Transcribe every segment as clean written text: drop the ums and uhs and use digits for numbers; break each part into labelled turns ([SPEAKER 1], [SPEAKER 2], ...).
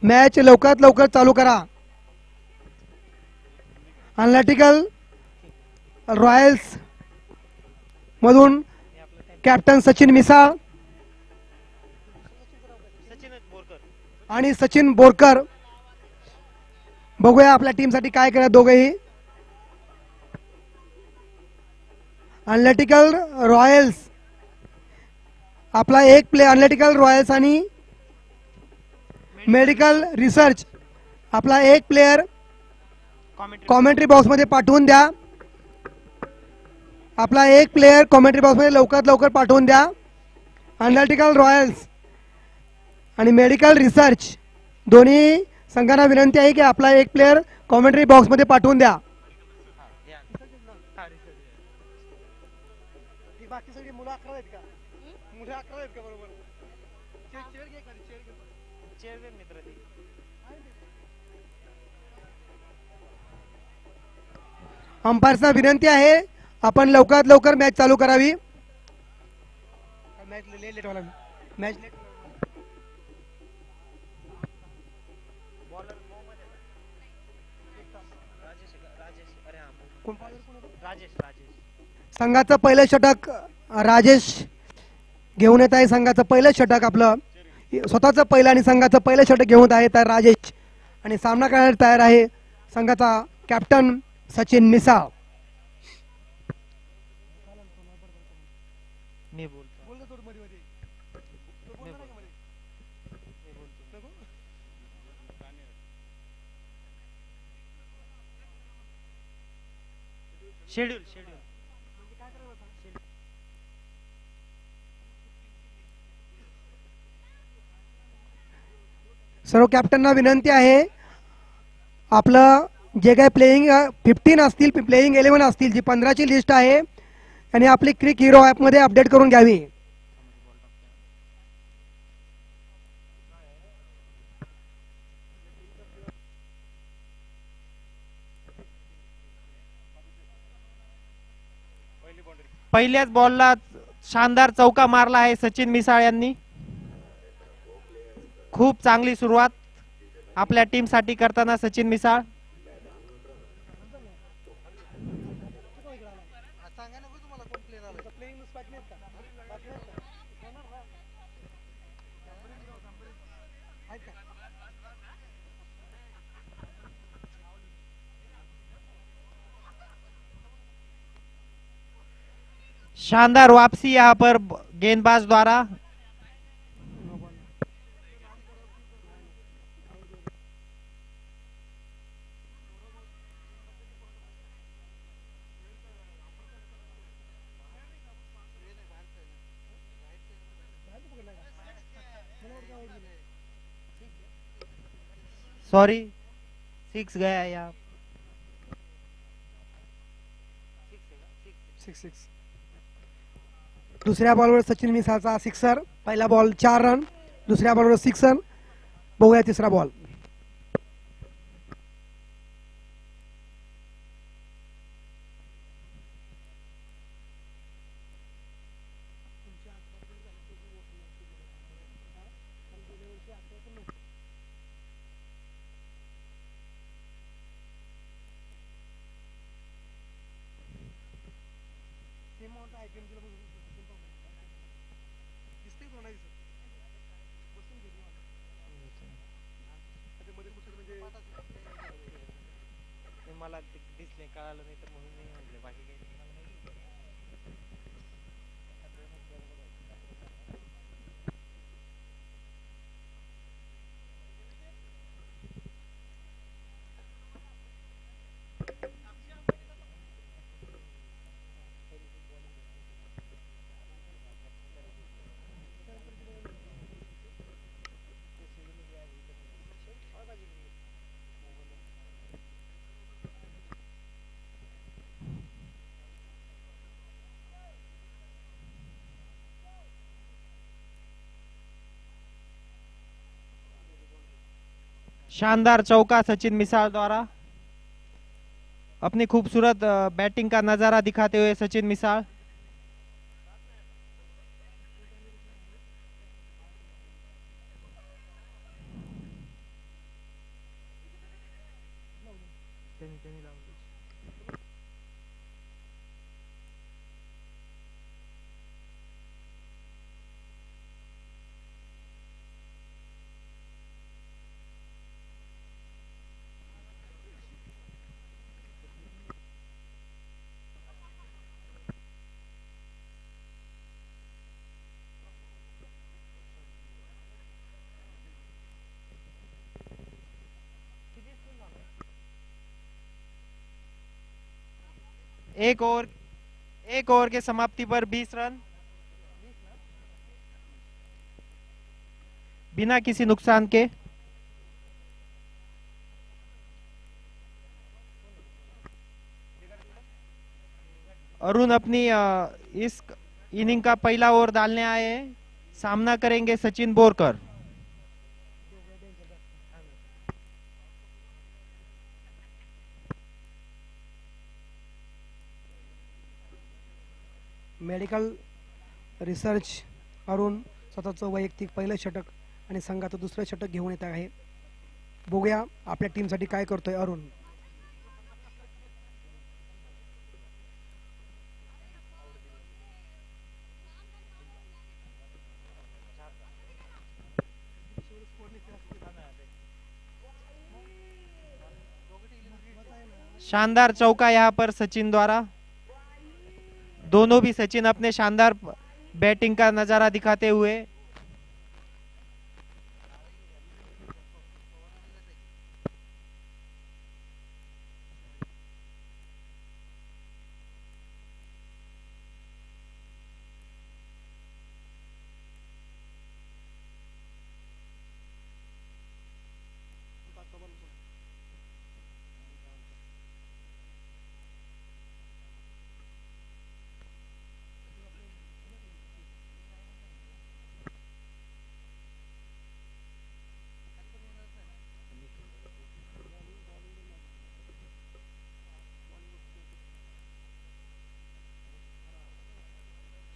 [SPEAKER 1] Match लवकरात लवकर चालू करा। अनलिटिकल रॉयल्स मधून कॅप्टन सचिन मिसाळ आणि सचिन बोरकर, बघूया आपल्या टीमसाठी काय करत दोघेही। अनलिटिकल रॉयल्स आपला एक प्ले, अनलिटिकल रॉयल्स आणि मेडिकल रिसर्च आपला एक प्लेयर कॉमेंट्री बॉक्स मध्ये पाठवून द्या। आपला एक प्लेयर कॉमेंट्री बॉक्स मध्ये लवकरात लवकर पाठवून द्या। अनलिटिकल रॉयल्स आणि मेडिकल रिसर्च दोन्ही संघांना विनंती आहे की आपला एक प्लेयर कॉमेंट्री बॉक्स मध्ये पाठवून द्या। बाकी सगळी मुलं 11 आहेत का? मुलं 11 आहेत का? बरोबर अंपायर्सना विनंती आहे आपण लवकरात लवकर मॅच चालू करावी। मॅच लेट वाला मॅच लेट संघाचं पहिलं षटक राजेश घेऊन येत आहे। संघाचं पहिलं षटक आपलं स्वतःचं पहिलं आणि संघाचं पहिलं षटक घेऊन आहे तर राजेश आणि सामना करण्यास तयार आहे संघाचा कॅप्टन सचिन मिसाळ।
[SPEAKER 2] शेड्यूल
[SPEAKER 1] सर्व कॅप्टनना विनंती आहे आपलं जे काही प्लेइंग 15 असतील, प्लेइंग 11 असतील, जी 15 ची लिस्ट आहे आणि आपली क्रिक हिरो ॲप मध्ये अपडेट करून घ्यावी।
[SPEAKER 2] पहिल्याच बॉलला शानदार चौका मारला आहे सचिन मिसाळ यांनी। खूप चांगली सुरुवात आपल्या टीम साठी करताना सचिन मिसाळ। शानदार वापसी यहाँ पर गेंदबाज द्वारा। सॉरी 6 गया यहाँ।
[SPEAKER 1] 6 दुसऱ्या बॉलवर सचिन मिसाळचा सिक्सर। पहिला बॉल 4 रन, दुसऱ्या बॉलवर 6 रन। बघूया तिसरा बॉल।
[SPEAKER 2] मला दिसले कळालं नाही तर म्हणून नाही म्हटलं बाकी काही शानदार चौका सचिन मिसाळ द्वारा। अपनी खूबसूरत बैटिंग का नजारा दिखाते हुए सचिन मिसाळ। एक ओवर एक ओवर के समाप्ति पर 20 रन बिना किसी नुकसान के। अरुण अपनी इस इनिंग का पहला ओवर डालने आए हैं। सामना करेंगे सचिन बोरकर।
[SPEAKER 1] मेडिकल रिसर्च अरुण स्वतःचं वैयक्तिक पहिलं षटक आणि संघाचं दुसरं षटक घेऊन येत आहे. बघूया आपल्या टीमसाठी काय करतोय अरुण.
[SPEAKER 2] शानदार चौका यहां पर सचिन द्वारा। दोनों भी सचिन अपने शानदार बैटिंग का नजारा दिखाते हुए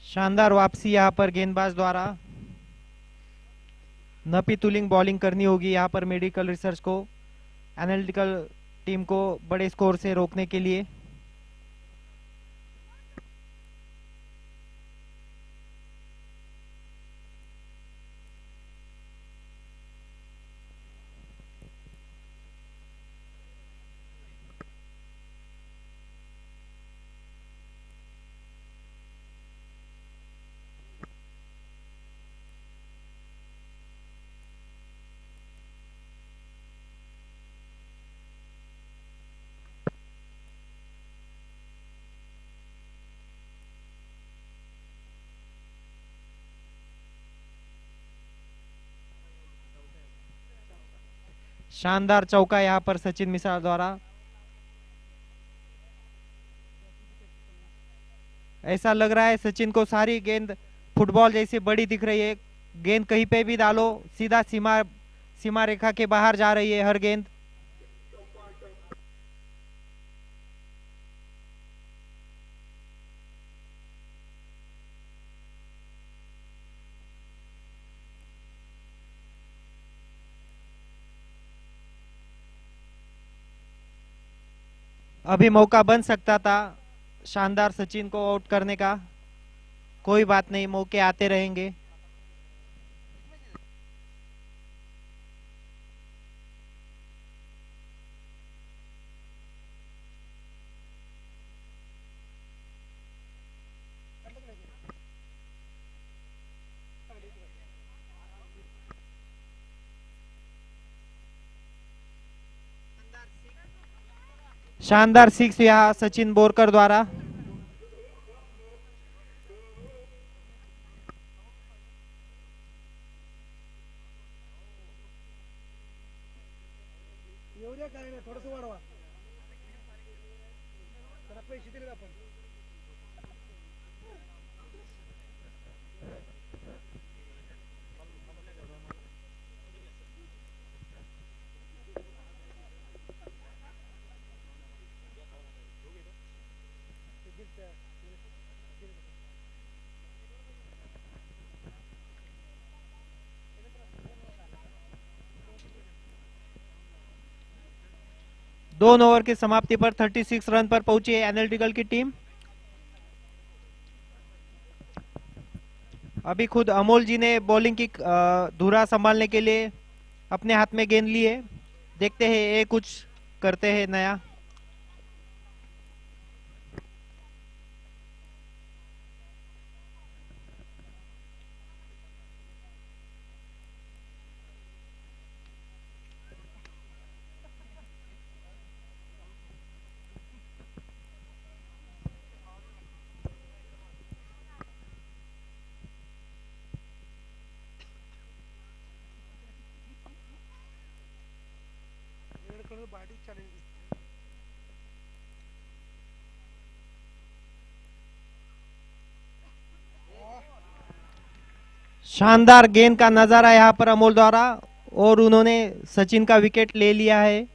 [SPEAKER 2] शानदार वापसी यहां पर गेंदबाज द्वारा। नपी तुलिंग बॉलिंग करनी होगी यहां पर मेडिकल रिसर्च को, एनालिटिकल टीम को बड़े स्कोर से रोकने के लिए। शानदार चौका यहां पर सचिन मिसाल द्वारा। ऐसा लग रहा है सचिन को सारी गेंद फुटबॉल जैसी बड़ी दिख रही है। गेंद कहीं पे भी डालो सीधा सीमा रेखा के बाहर जा रही है हर गेंद। अभी मौका बन सकता था शानदार सचिन को आउट करने का। कोई बात नहीं, मौके आते रहेंगे। शानदार सिक्स यहां सचिन बोरकर द्वारा।
[SPEAKER 1] थोडस वाढवा तर पैसे दिले आपण.
[SPEAKER 2] 2 ओवर की समाप्ति पर 36 रन पर पहुंची है एनालिटिकल की टीम। अभी खुद अमोल जी ने बॉलिंग की धुरा संभालने के लिए अपने हाथ में गेंद ली है। देखते हैं ये कुछ करते हैं नया। शानदार गेंद का नजारा यहाँ पर अमोल द्वारा, और उन्होंने सचिन का विकेट ले लिया है।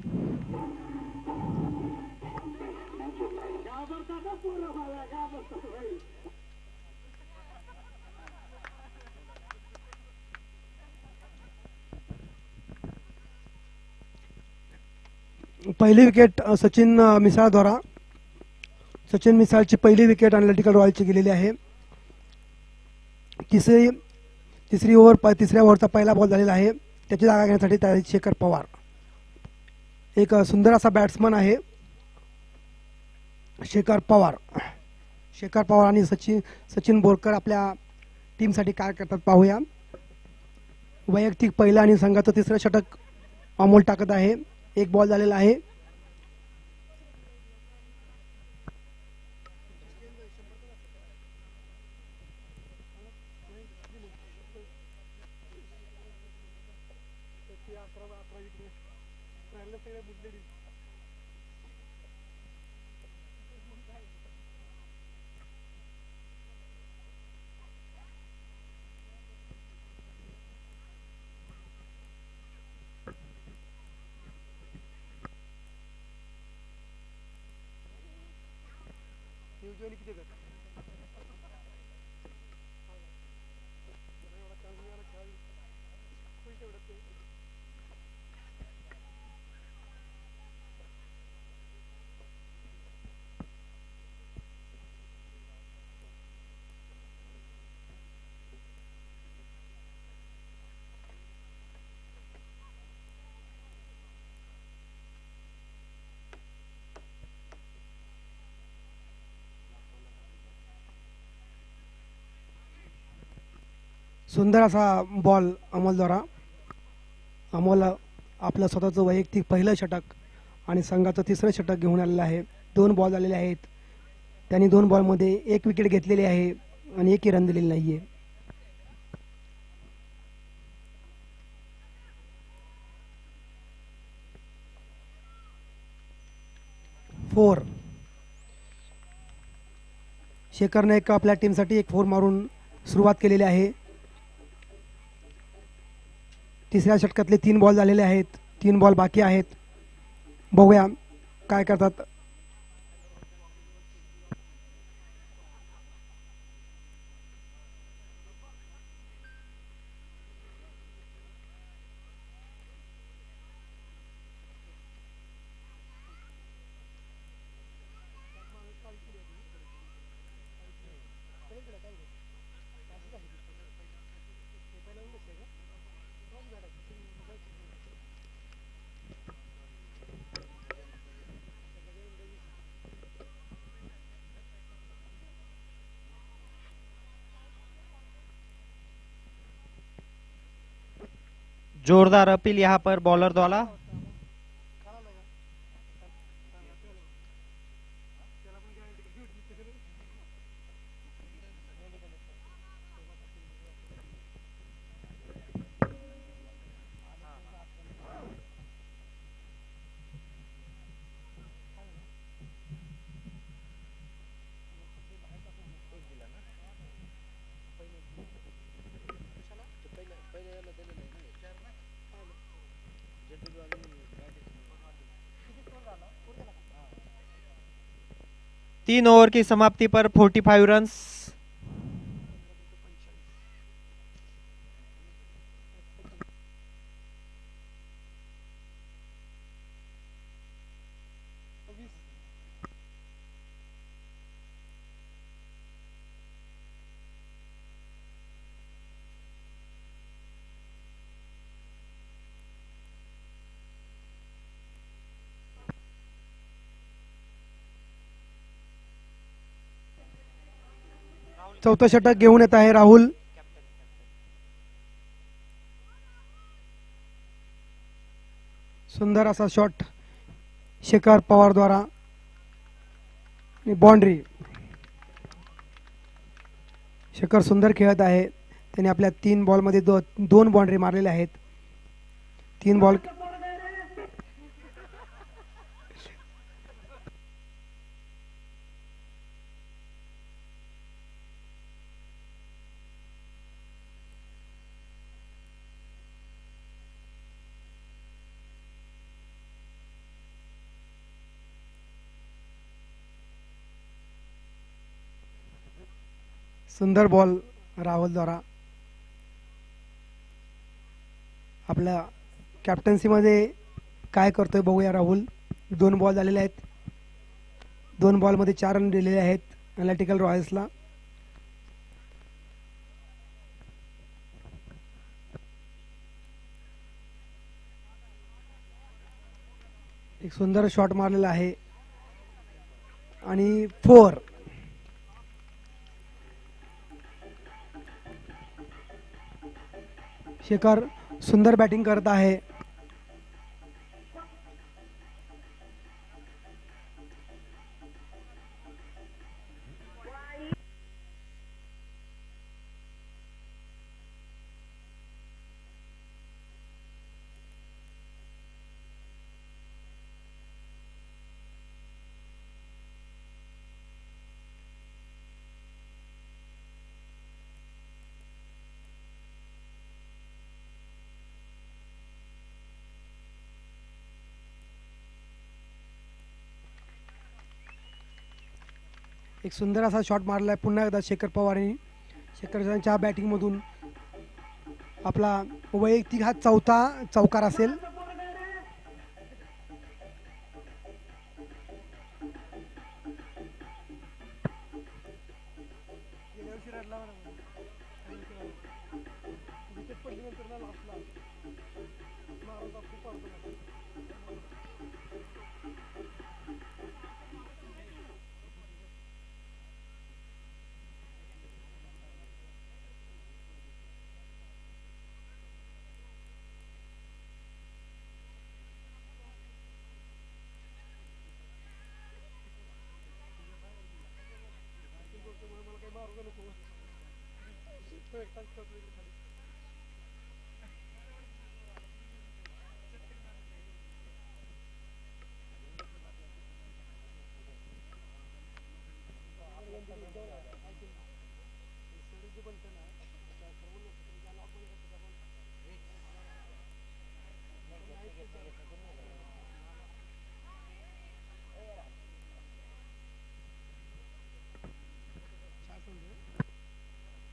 [SPEAKER 1] पहिली विकेट सचिन मिसाळ द्वारा, सचिन मिसाळची पहिली विकेट एनालिटिकल रॉयलची गेलेली आहे। तिसऱ्या ओव्हरचा पहिला बॉल झालेला आहे। त्याची जागा घेण्यासाठी तयारी शेखर पवार, एक सुंदर असा बॅट्समन आहे शेखर पवार आणि सचिन बोरकर आपल्या टीमसाठी काय करतात पाहूया। वैयक्तिक पहिला आणि संघाचं तिसरं षटक अमोल टाकत आहे। एक बॉल झालेला आहे। सुंदर असा बॉल अमोल द्वारा। अमोल आपलं स्वतःचं वैयक्तिक पहिलं षटक आणि संघाचं तिसरं षटक घेऊन आलेलं आहे। 2 बॉल आलेले आहेत। त्यांनी 2 बॉलमध्ये 1 विकेट घेतलेली आहे आणि 1ही रन दिलेली नाहीये। फोर शेखरने एक आपल्या टीमसाठी एक 4 मारून सुरुवात केलेली आहे। तिसऱ्या षटकातले 3 बॉल झालेले आहेत। 3 बॉल बाकी आहेत। बघूया काय करतात।
[SPEAKER 2] जोरदार अपील यहाँ पर बॉलर द्वारा। तीन ओवर की समाप्ति पर 45 रन्स।
[SPEAKER 1] चौथं षटक घेऊन येत आहे राहुल. सुंदर असा शॉट शेखर पवार द्वारा आणि बाउंड्री. शेखर सुंदर खेळत आहे. त्याने आपल्या 3 बॉलमध्ये 2 बाउंड्री मारलेल्या आहेत. 3 बॉल. सुंदर बॉल राहुल द्वारा. आपल्या कॅप्टन्सी मध्ये काय करतोय बघूया राहुल. 2 बॉल झालेले आहेत. 2 बॉलमध्ये 4 रन दिलेले आहेत अनलिटिकल रॉयल्सला. एक सुंदर शॉट मारलेला आहे आणि 4. शेखर सुंदर बॅटिंग करत आहे. एक सुंदर असा शॉट मारलाय पुन्हा एकदा शेखर पवारने. शेखरच्या बॅटिंग मधून आपला वैयक्तिक हा 4था चौकार असेल.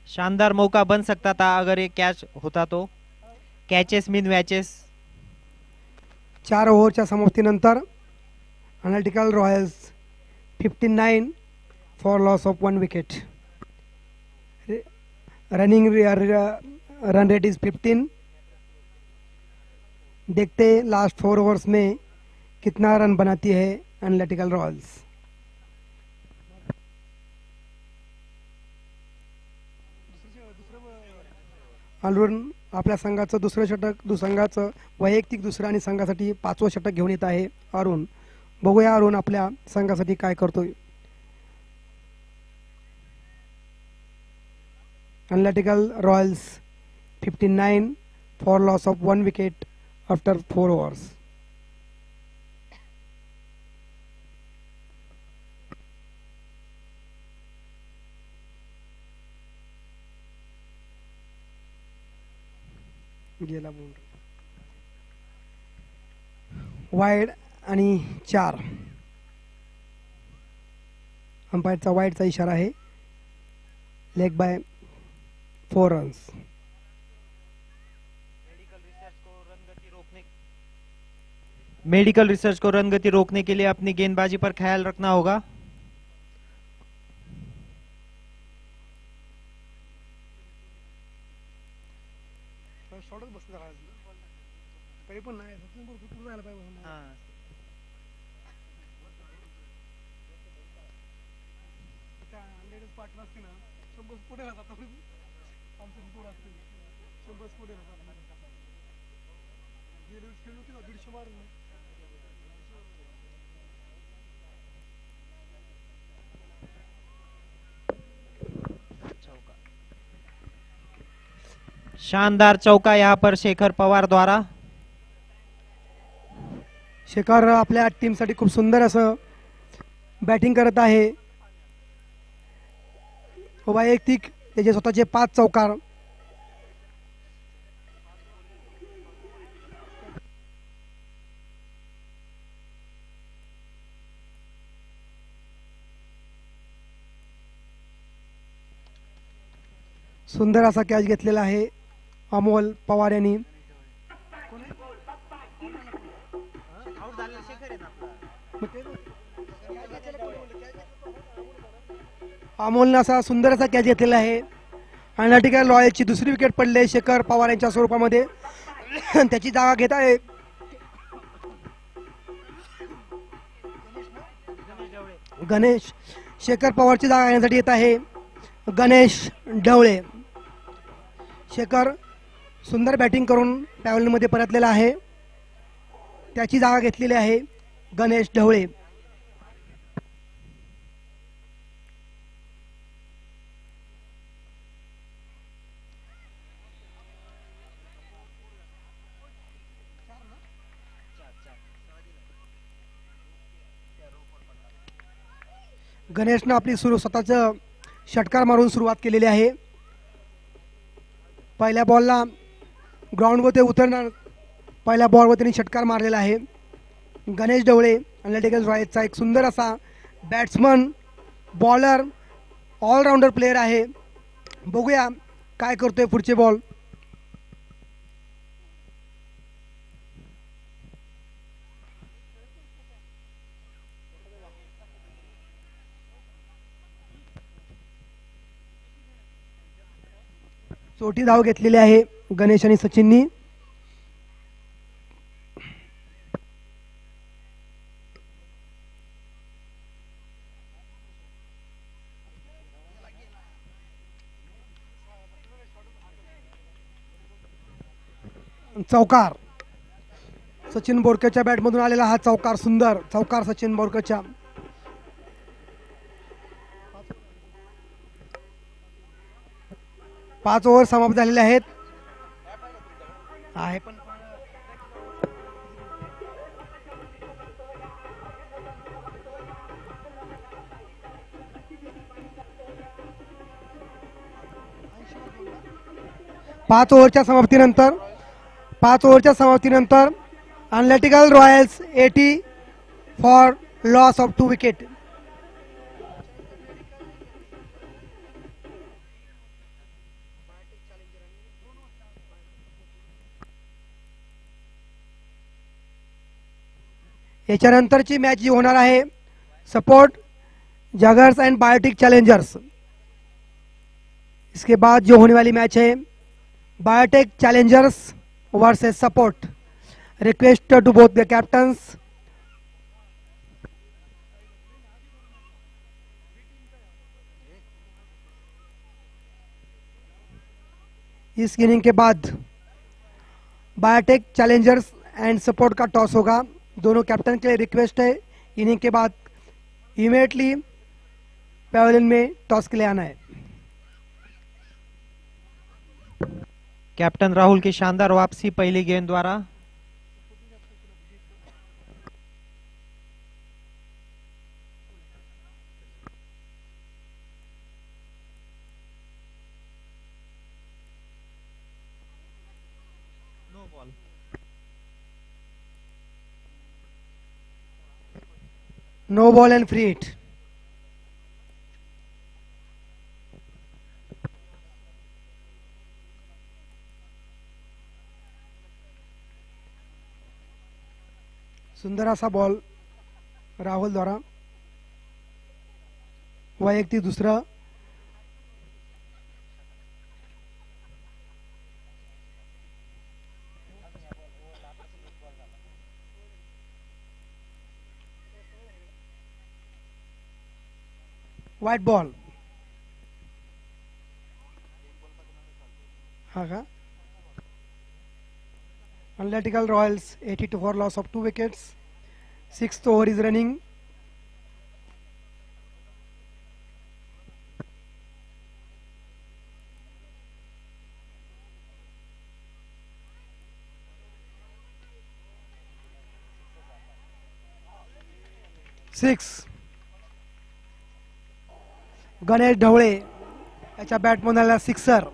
[SPEAKER 2] शानदार मौका बन सकता था अगर ये कैच होता तो. कॅचेस मीन मॅचेस.
[SPEAKER 1] 4 ओव्हरच्या समाप्तीनंतर analytical Royals 59 for loss of 1 wicket. Running run rate is 15. देखते लास्ट 4 ओवर्स में कितना रन बनाती है अनलिटिकल रॉयल्स. अरुण आपल्या संघाचं दुसरं षटक संघाचं वैयक्तिक दुसरं आणि संघासाठी 5वं षटक घेऊन येत आहे अरुण. बघूया अरुण आपल्या संघासाठी काय करतोय. Analytical Royals 59 for loss of 1 wicket after 4 overs. गेला बाउंड्री. वाईड आणि 4. अंपायरचा वाईडचा इशारा आहे. Leg bye 4 runs.
[SPEAKER 2] Medical research को रन गति रोकने के लिए अपनी गेंदबाजी पर ख्याल रखना होगा.
[SPEAKER 1] शॉर्टच बसला तरी पण नाही पूर्ण झाला पाहिजे. पार्टनर असते ना
[SPEAKER 2] शानदार चौका यहाँ पर शेखर पवार द्वारा.
[SPEAKER 1] शेखर आपल्या टीमसाठी खूप सुंदर असं बॅटिंग करत आहे. वैयक्तिक त्याचे स्वतःचे 5 चौकार. सुंदर असा कॅच घेतलेला आहे अमोल पवार यांनी. अमोलने असा सुंदर असा कॅच घेतलेला आहे. अनलिटिकल रॉयल्सची दुसरी विकेट पडले शेखर पवार यांच्या स्वरूपामध्ये. त्याची जागा घेत आहे गणेश. शेखर पवारची जागा घेण्यासाठी येत आहे गणेश ढवळे. शेखर सुंदर बॅटिंग करून पॅव्हलियनमध्ये परतलेला आहे. त्याची जागा घेतलेली आहे गणेश ढवळे. गणेशनं आपली स्वतःचं षटकार मारून सुरुवात केलेली आहे. पहिल्या बॉलला ग्राउंडवर ते उतरणार. पहिल्या बॉलवर त्यांनी षटकार मारलेला आहे. गणेश ढवळे अनलिटिकल रॉयल्सचा एक सुंदर असा बॅट्समन, बॉलर, ऑलराऊंडर प्लेयर आहे. बघूया काय करतोय पुढचे बॉल. चोटी धाव घेतलेली आहे गणेश आणि सचिननी. चौकार सचिन बोरकरच्या बॅटमधून आलेला हा चौकार. सुंदर चौकार सचिन बोरकरच्या. 5 ओव्हर समाप्त झालेले आहेत. आहे पण 5 ओव्हरच्या समाप्तीनंतर analytical royals 80 for loss of 2 wicket. याच्यानंतरची मॅच जी होणार आहे सपोर्ट जगर्स एंड बायोटिक चैलेंजर्स. इसके बाद जो होने वाली मैच है biotech challengers versus support. Request to both the captains. इस इनिंग के बाद बायोटेक चैलेंजर्स एंड सपोर्ट का टॉस होगा. दोनों कैप्टन के लिए रिक्वेस्ट है इनिंग के बाद इमीडिएटली पैवेलियन में टॉस के लिए आना है.
[SPEAKER 2] कैप्टन राहुल की शानदार वापसी पहली गेंद द्वारा.
[SPEAKER 1] No ball and free hit. सुंदर असा बॉल राहुल द्वारा. वैयक्तिक दुसरा. White ball. हा का? Analytical Royals 82 for loss of 2 wickets. Sixth over is running. Six. Ganesh Dhawale याच्या बॅटमधून आला सिक्सर.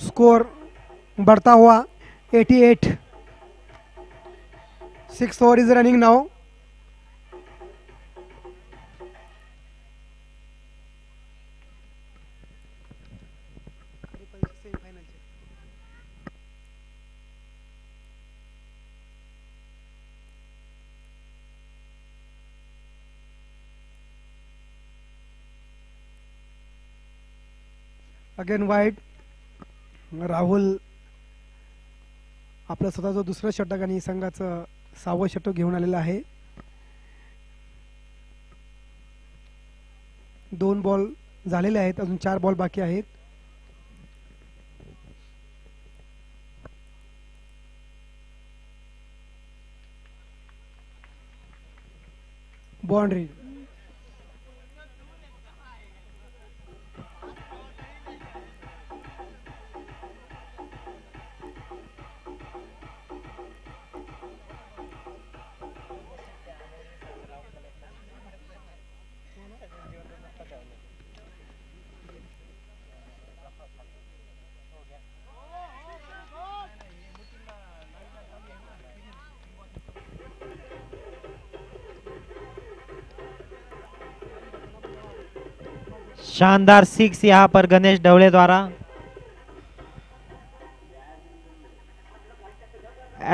[SPEAKER 1] स्कोर बढ़ता हुआ 88. 6 over is running now. Again wide. Rahul आपलं स्वतःचं दुसरं षटक आणि संघाचं 6वं षटक घेऊन आलेलं आहे. 2 बॉल झालेले आहेत, अजून 4 बॉल बाकी आहेत. बाउंड्री.
[SPEAKER 2] शानदार 6 यहाँ पर गणेश ढवले द्वारा.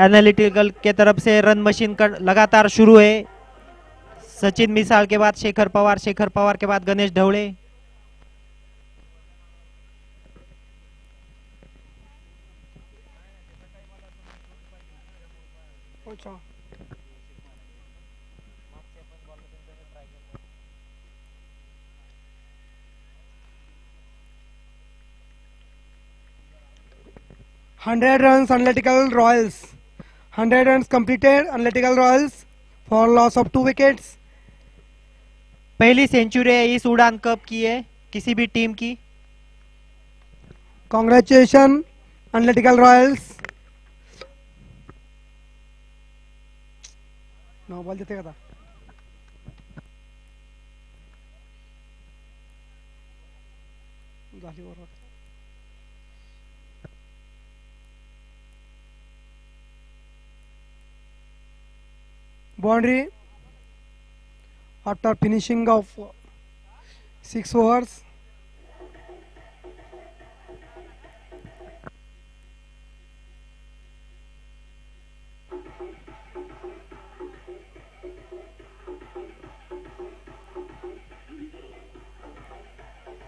[SPEAKER 2] एनालिटिकल के तरफ से रन मशीन लगातार शुरू है. सचिन मिसाल के बाद शेखर पवार, शेखर पवार के बाद गणेश ढवले.
[SPEAKER 1] अच्छा. Hundred runs Analytical Royals. 100 runs completed. Analytical Royals for loss of 2 wickets.
[SPEAKER 2] पहली सेंचुरी है इस उड़ान कप की है किसी भी टीम की.
[SPEAKER 1] Congratulations Analytical Royals. No ball देते का? झाली बरोबर. Boundary after finishing of 6 overs.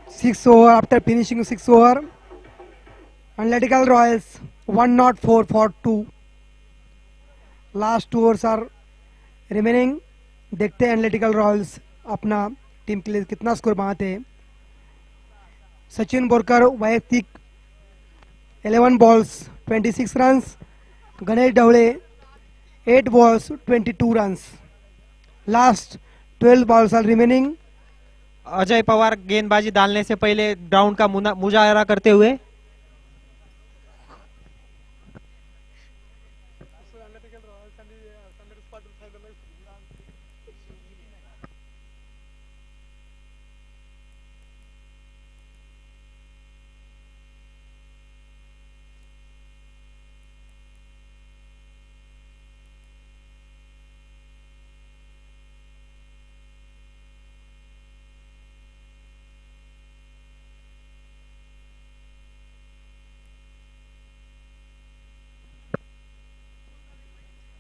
[SPEAKER 1] Six over after finishing 6 over. Analytical Royals 104 for 2. Last 2 overs are remaining. देखते हैं एनालिटिकल रॉयल्स अपना टीम के लिए कितना स्कोर बनाते हैं. सचिन बोरकर वैयक्तिक 11 balls 26 runs. Ganesh Dhawale 8 balls 22 runs. Last 12 balls are remaining.
[SPEAKER 2] Ajay Pawar गेंदबाजी डालने से पहले ग्राउंड का मुजाहरा करते हुए.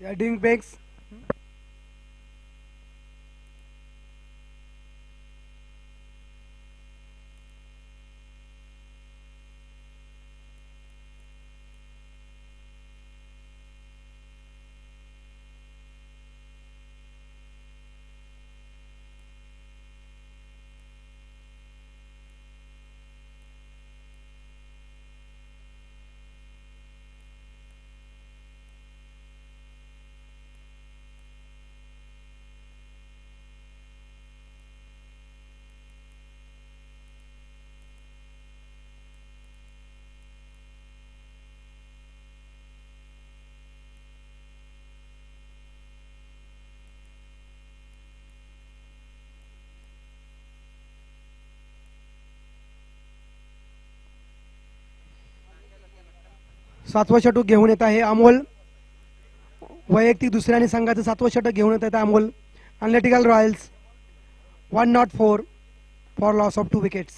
[SPEAKER 1] They are doing breaks. सातवं षटक घेऊन येत आहे अमोल. वैयक्तिक दुसऱ्या आणि संघाचं 7वं षटक घेऊन येत आहे Amol. Analytical Royals 104 for loss of 2 wickets.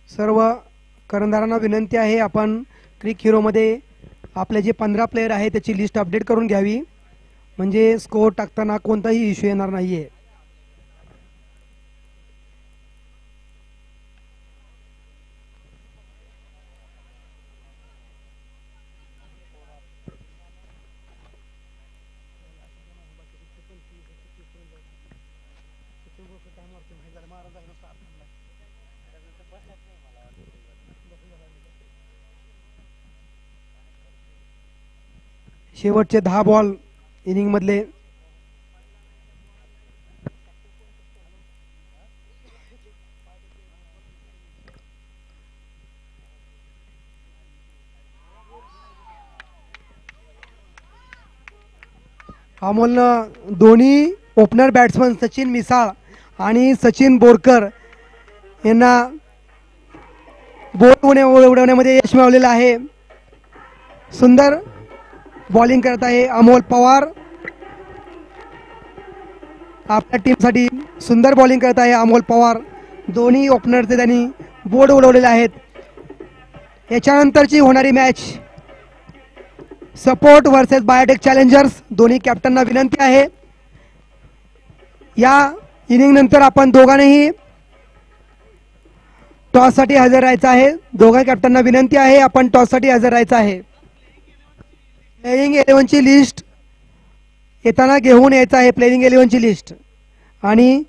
[SPEAKER 1] सर्व करंदारांना विनंती आहे, आपण क्रिक हिरोमध्ये आपले जे 15 प्लेयर आहेत त्याची लिस्ट अपडेट करून घ्यावी, म्हणजे स्कोअर टाकताना कोणताही इश्यू येणार नाही आहे. शेवटचे 10 बॉल इनिंग मधले. अमोलनं दोन्ही ओपनर बॅट्समन सचिन मिसाळ आणि सचिन बोरकर यांना बोल उडवण्यामध्ये यश मिळवलेलं आहे. सुंदर बॉलिंग करत आहे अमोल पवार. आपल्या टीमसाठी सुंदर बॉलिंग करत आहे अमोल पवार. दोन्ही ओपनरचे त्यांनी बोर्ड उडवलेले आहेत. याच्यानंतरची होणारी match support versus biotech challengers. दोन्ही कॅप्टनना विनंती आहे, या इनिंग नंतर आपण दोघांनीही टॉससाठी हजर राहायचं आहे. दोघा कॅप्टनना विनंती आहे, आपण टॉससाठी हजर राहायचं आहे. प्लेइंग 11ची लिस्ट येताना घेऊन यायचं आहे. प्लेइंग 11ची लिस्ट आणि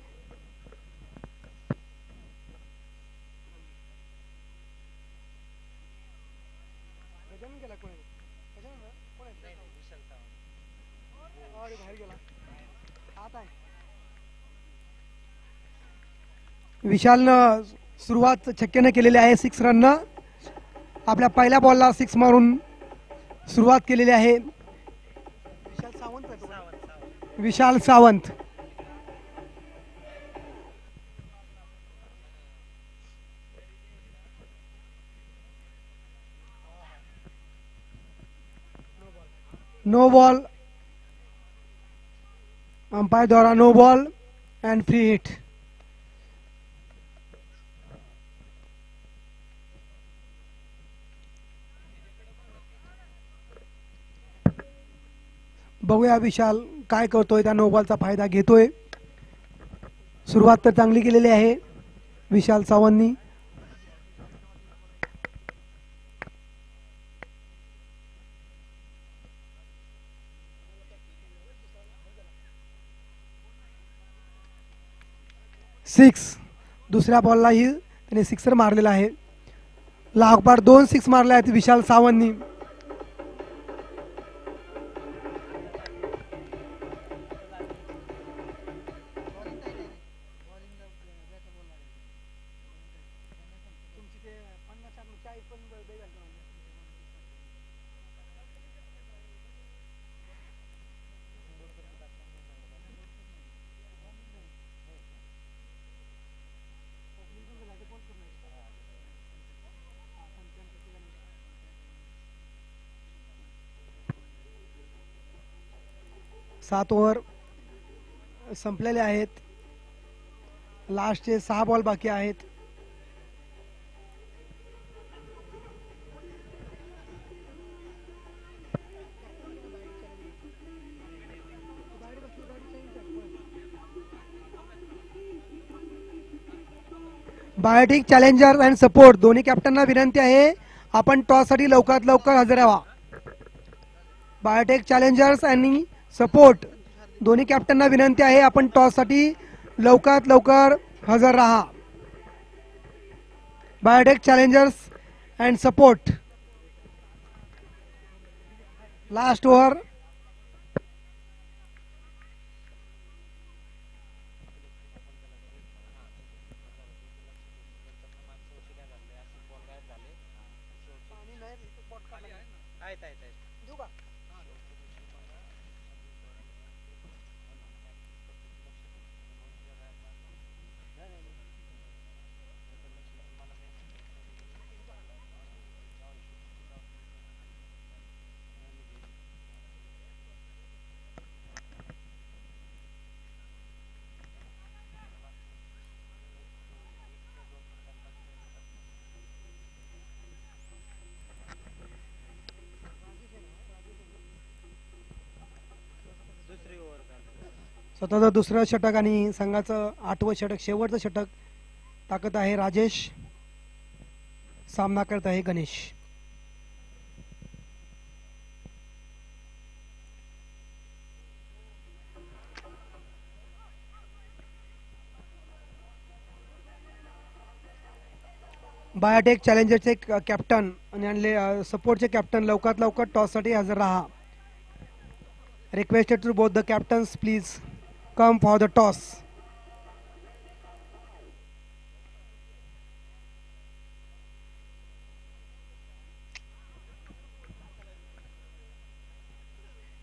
[SPEAKER 1] विशालनं सुरुवात छक्क्यानं केलेली आहे 6 रननं. आपल्या पहिल्या बॉलला 6 मारून सुरुवात केलेली आहे Vishal Sawant. No ball, umpire द्वारा no ball and free hit. बघूया विशाल काय करतोय, त्या नो बॉलचा फायदा घेतोय. सुरुवात तर चांगली केलेली आहे विशाल सावंतनी. सिक्स, दुसऱ्या बॉललाही त्याने सिक्सर मारलेला आहे. लागोपाठ 2 6 मारले आहेत विशाल सावंतनी. सात ओव्हर संपलेले आहेत. लास्टचे 6 बॉल बाकी आहेत. बायोटेक चॅलेंजर अँड सपोर्ट दोन्ही कॅप्टनना विनंती आहे, आपण टॉस साठी लवकरात लवकर हजर राहा. बायोटेक चॅलेंजर्स आणि सपोर्ट दोन्ही कॅप्टनना विनंती आहे, आपण टॉस साठी लवकरात लवकर हजर राहा. Biotech Challengers and support. Last over स्वतःचं दुसरं षटक आणि संघाचं 8वं षटक, शेवटचं षटक टाकत आहे राजेश. सामना करत आहे गणेश. बायोटेक चॅलेंजरचे कॅप्टन आणि सपोर्टचे कॅप्टन लवकरात लवकर टॉससाठी हजर राहा. Requested to both the captains, please come for the toss.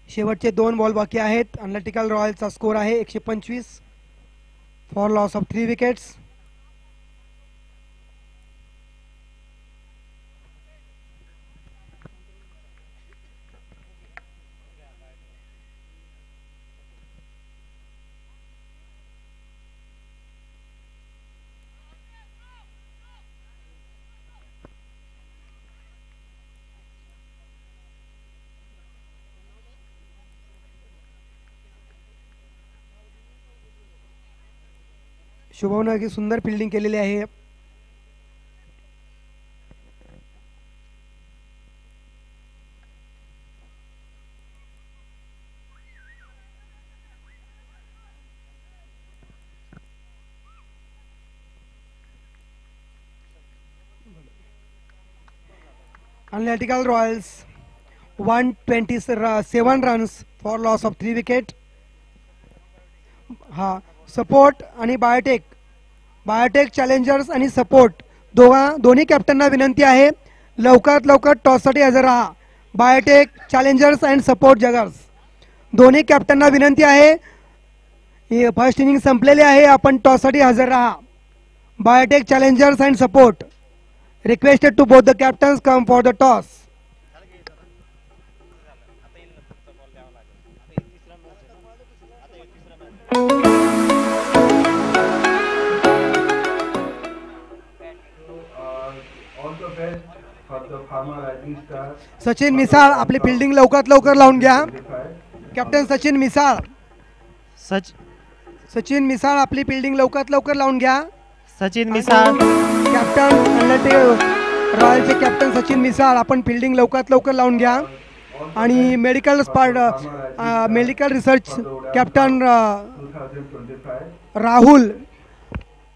[SPEAKER 1] शेवटचे 2 बॉल बाकी आहेत. अनलिटिकल रॉयलचा स्कोर आहे 125 फॉर लॉस ऑफ 3 विकेट्स. शुभमने की सुंदर फिल्डिंग केलेली आहे. Analytical Royals 127 runs for loss of 3 wicket. हा सपोर्ट आणि बायोटेक चॅलेंजर्स आणि सपोर्ट दोन्ही कॅप्टनना विनंती आहे लवकरात लवकर टॉससाठी हजर राहा. Biotech Challengers and support joggers दोन्ही कॅप्टनना विनंती आहे. फर्स्ट इनिंग संपलेली आहे, आपण टॉससाठी हजर राहा. Biotech Challengers and support requested to both the captains come for the toss. Sachin Misal आपली फिल्डिंग लवकरात लवकर लावून घ्या. कॅप्टन सचिन मिसाळ सचिन मिसाळ आपली फिल्डिंग लवकरात लवकर लावून घ्या.
[SPEAKER 2] सचिन मिसाळ
[SPEAKER 1] कॅप्टन रॉयलचे कॅप्टन सचिन मिसाळ आपण फिल्डिंग लवकरात लवकर लावून घ्या. आणि मेडिकल रिसर्च कॅप्टन राहुल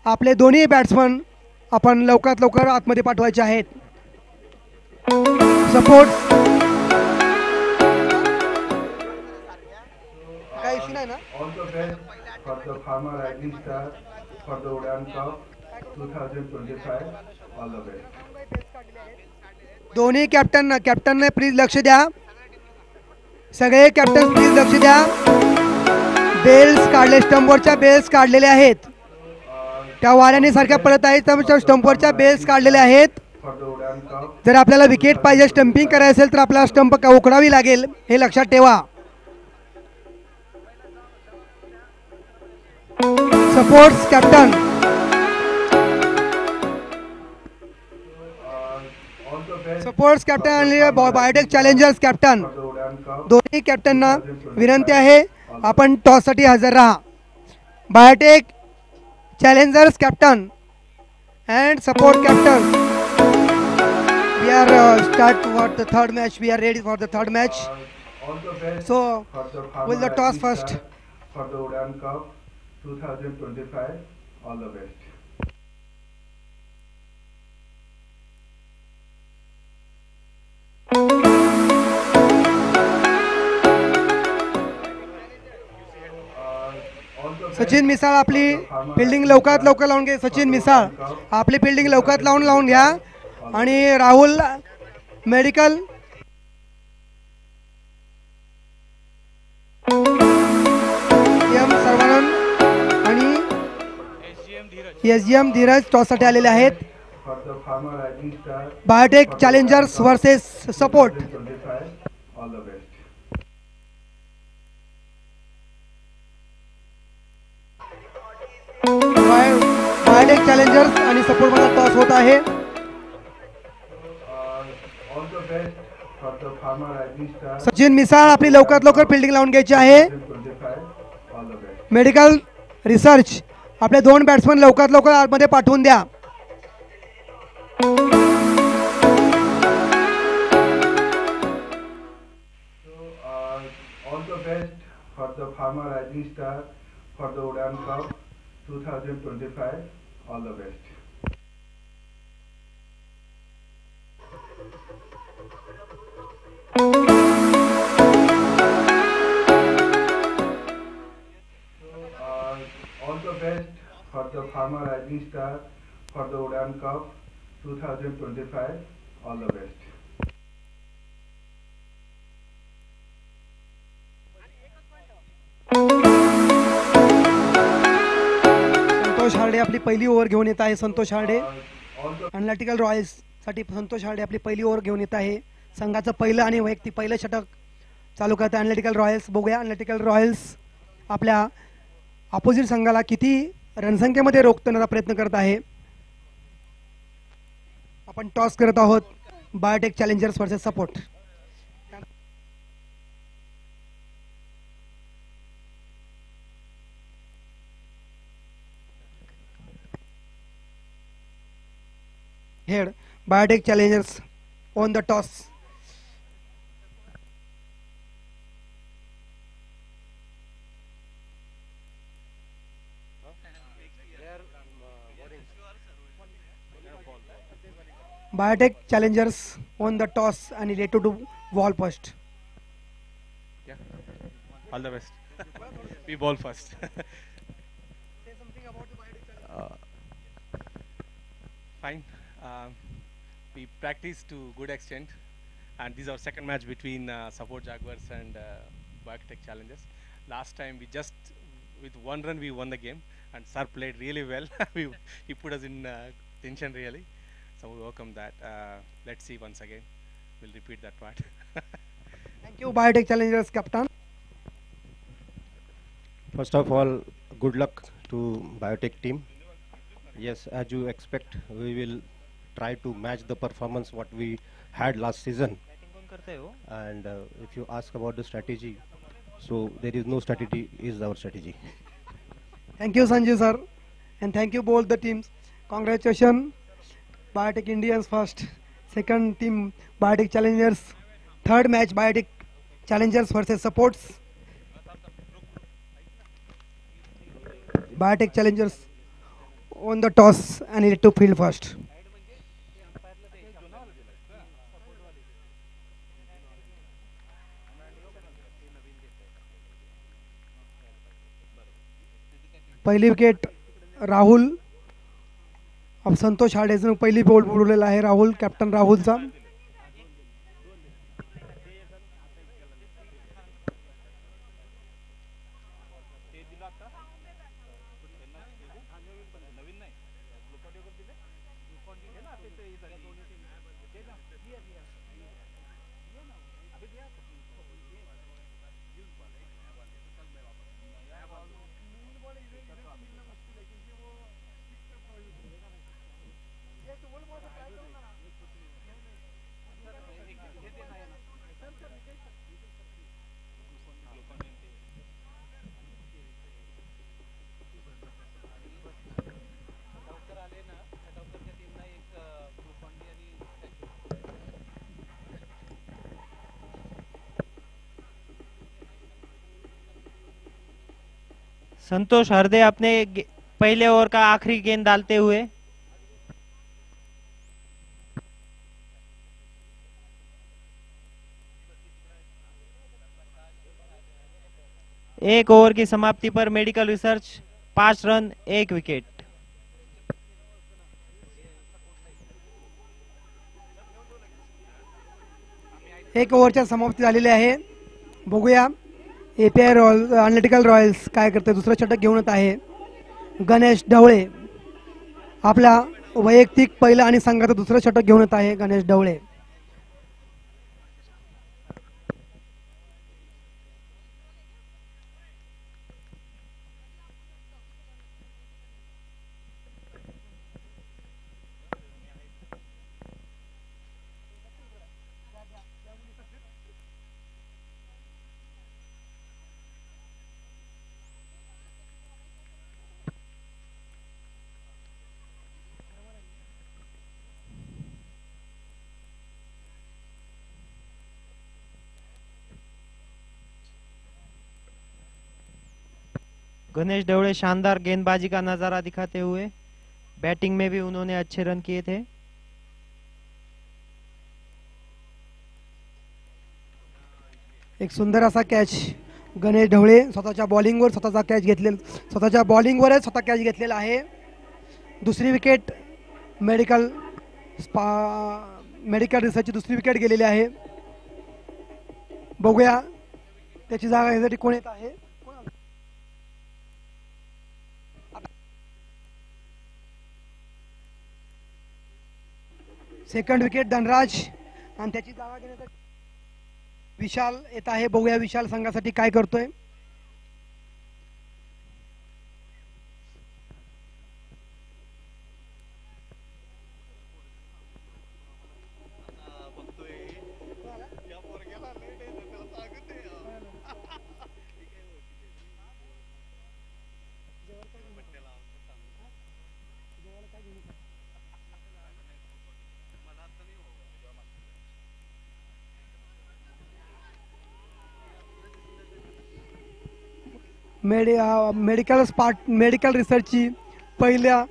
[SPEAKER 1] आपले दोन्ही बॅट्समन आपण लवकरात लवकर आतमध्ये पाठवायचे आहेत. सपोर्ट काही इश्यू नाही ना. दोन्ही कॅप्टनने प्लीज लक्ष द्या. सगळे कॅप्टन प्लीज लक्ष द्या. बेल्स काढले, स्टंपवरच्या बेल्स काढलेले आहेत. त्या वाऱ्याने सारख्या पडत आहेत, स्टंपवरच्या बेल्स काढलेले आहेत. जर आपल्याला विकेट पाहिजे, स्टंपिंग करायचं असेल तर आपल्याला स्टंप उकडावी लागेल, हे लक्षात ठेवा. सपोर्ट्स कॅप्टन आणि बायोटेक चॅलेंजर्स कॅप्टन दोन्ही कॅप्टनना विनंती आहे आपण टॉससाठी हजर राहा. Biotech challengers captain and support captain we are start for the third match. We are ready for the third match. So will the toss first.
[SPEAKER 3] For the Udan Cup 2025, all the best.
[SPEAKER 1] Sachin Misal आपली fielding लवकरात लवकर लावून घ्या. सचिन मिसाळ आपली fielding लवकरात लावून घ्या. आणि राहुल मेडिकल सर्वानंद आणि SGM धीरज टॉससाठी आलेले आहेत. Biotech challengers versus support. Biotech challengers आणि सपोर्ट मध्ये टॉस होत आहे. सचिन मिसाळ आपली लवकरात लवकर फिल्डिंग लावून घ्यायची आहे. मेडिकल रिसर्च आपले 2 बॅट्समन लवकरात लवकर आतमध्ये पाठवून द्या.
[SPEAKER 3] So, all the best for the Pharma Rising Star for the Udan Cup 2025. All the best. So, all the best for the Pharma Rising Star for the Udan Cup 2025. All the best.
[SPEAKER 1] Santosh Hardy आपली पहिली over घेऊन येत आहे. Santosh Hardy
[SPEAKER 3] All the
[SPEAKER 1] analytical Royals साठी Santosh Hardy आपली पहिली over घेऊन येत आहे. संघाचं पहिलं आणि वैयक्तिक पहिलं षटक चालू करत आहे अनलिटिकल रॉयल्स. बघूया अनलिटिकल रॉयल्स आपल्या अपोजिट संघाला किती रणसंख्येमध्ये रोखण्याचा प्रयत्न करत आहे. आपण टॉस करत आहोत biotech challengers versus support. Head biotech challengers on the toss. Biotech challengers on the toss and ready to do ball first.
[SPEAKER 4] Yeah, all the best. We ball first. Fine. We practiced to good extent, and this is our second match between Support Jaguars and Biotech Challengers. Last time we just with 1 run we won the game, and Sir played really well. He put us in tension really. So we welcome that. Let's see once again. We'll repeat that part.
[SPEAKER 1] Thank you, Biotech Challengers captain.
[SPEAKER 5] First of all, good luck to Biotech team. Yes, as you expect, we will try to match the performance what we had last season. And if you ask about the strategy, so there is no strategy, is our strategy.
[SPEAKER 1] Thank you, Sanjay sir, and thank you both the teams. Congratulations, Biotech Indians first, second team Biotech Challengers, third match Biotech Challengers versus Supports. Biotech Challengers on the toss and need to field first. पहिली wicket Rahul. अब संतोष हार्डेजने पहिली ball बुडवलेला आहे. Rahul, captain राहुलचा.
[SPEAKER 2] Santosh हरदे अपने पहले over का आखिरी गेंद डालते हुए एक ओवर की समाप्ति पर मेडिकल रिसर्च 5 रन 1 विकेट.
[SPEAKER 1] एक ओव्हरच्या समाप्ती झालेली आहे. बघूया एपीआय रॉयल अनलिटिकल रॉयल्स काय करते. दुसरं षटक घेऊन येत आहे गणेश ढवळे. आपला वैयक्तिक पहिलं आणि संघाचं दुसरं षटक घेऊन येत आहे गणेश ढवळे.
[SPEAKER 2] गणेश ढवळे शानदार गेंदबाजी का नजारा दिखाते हुए, बैटिंग में भी उन्होंने अच्छे रन किए थे।
[SPEAKER 1] एक सुंदर असा कॅच गणेश ढवळे स्वतःच्या बॉलिंगवर स्वतःचा कॅच घेतलेला, स्वतःच्या बॉलिंगवरच स्वतः कॅच घेतलेला आहे। दुसरी विकेट मेडिकल रिसर्चची दुसरी विकेट गेलेली आहे। बघूया त्याची जागा घेण्यासाठी कोण येत आहे। सेकंड विकेट धनराज आणि त्याची जागा घेण्यासाठी विशाल येत आहे। बघूया विशाल संघासाठी काय करतोय। मेडिकल रिसर्चची पहिला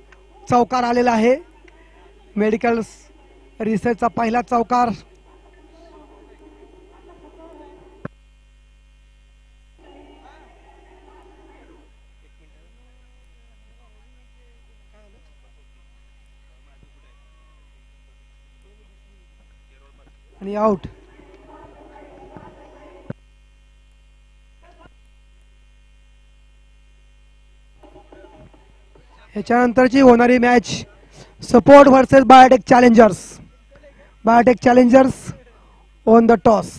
[SPEAKER 1] चौकार आलेला आहे। मेडिकल रिसर्चचा पहिला चौकार आणि आउट। याच्यानंतरची होणारी match support versus biotech challengers. Biotech challengers on the toss.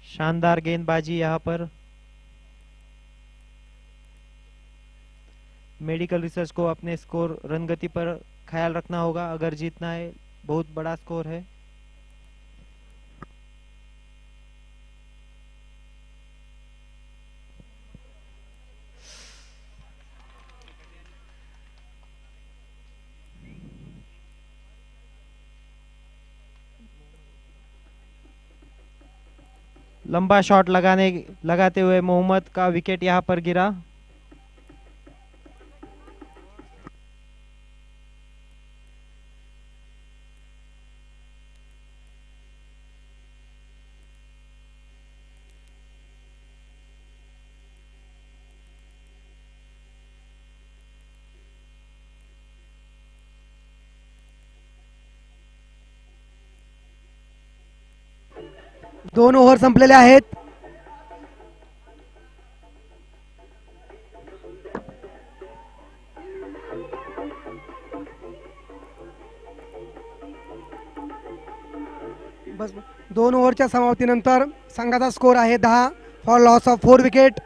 [SPEAKER 2] शानदार गेंदबाजी यहाँ पर। मेडिकल रिसर्च को अपने स्कोर रनगति पर ख्याल रखना होगा अगर जीतना है। बहुत बड़ा स्कोर है। लंबा शॉट लगाते हुए मोहम्मद का विकेट यहाँ पर गिरा।
[SPEAKER 1] दोन ओव्हर संपलेले आहेत। बस दोन ओव्हरच्या समाप्तीनंतर संघाचा स्कोर आहे 10 फॉर लॉस ऑफ 4 विकेट।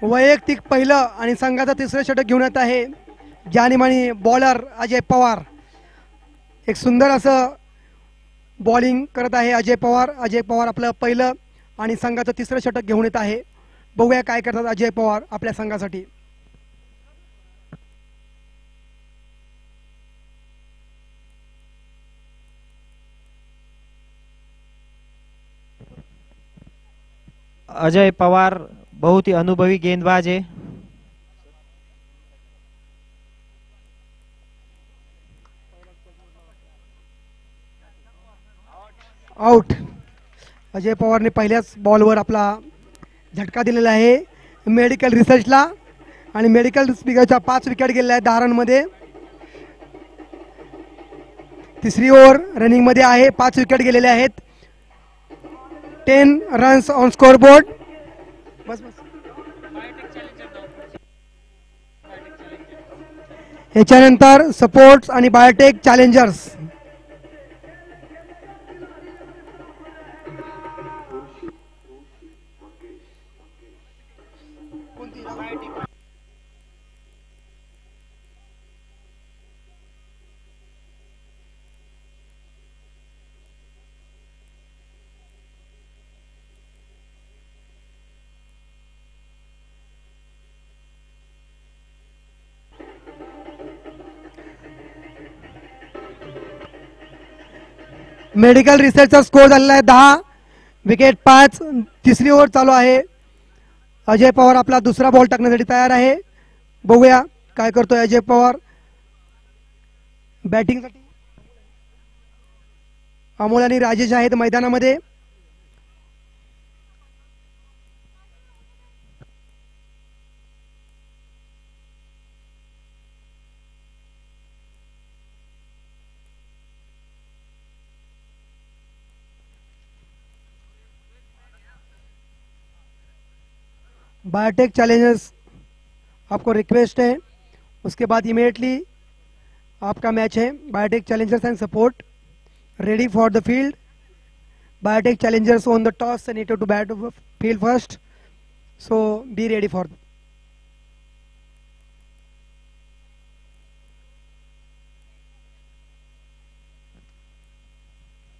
[SPEAKER 1] वैयक्तिक पहिलं आणि संघाचा तिसरं षटक घेऊन येत आहे जानेमानी बॉलर अजय पवार। एक सुंदर असं बॉलिंग करत आहे अजय पवार। अजय पवार आपलं पहिलं आणि संघाचं तिसरं षटक घेऊन येत आहे। बघूया काय करतात अजय पवार आपल्या संघासाठी।
[SPEAKER 2] अजय पवार बहुत ही अनुभवी गेंदबाज है।
[SPEAKER 1] आउट। अजय पवारने पहिल्याच बॉलवर आपला झटका दिलेला आहे मेडिकल रिसर्चला आणि मेडिकल रिसर्चच्या 5 विकेट गेलेल्या आहेत 10 रनमध्ये। तिसरी ओव्हर रनिंग मध्ये आहे. 5 विकेट गेलेले आहेत. 10 रन्स ऑन स्कोर बोर्ड. बस बस. याच्यानंतर सपोर्ट्स आणि बायोटेक चॅलेंजर्स. मेडिकल रिसर्चचा स्कोर झालेला आहे 10 विकेट 5. तिसरी ओव्हर चालू आहे. अजय पवार आपला दुसरा बॉल टाकण्यासाठी तयार आहे. बघूया काय करतोय अजय पवार बॅटिंगसाठी. अमोल आणि राजेश आहेत मैदानामध्ये. बायोटेक चैलेंजर्स आपको रिक्वेस्ट है, उसके बाद इमीडिएटली आपका मैच है. Biotech challengers and support ready for the field. Biotech Challengers on the toss and need to bat field first, so be ready for.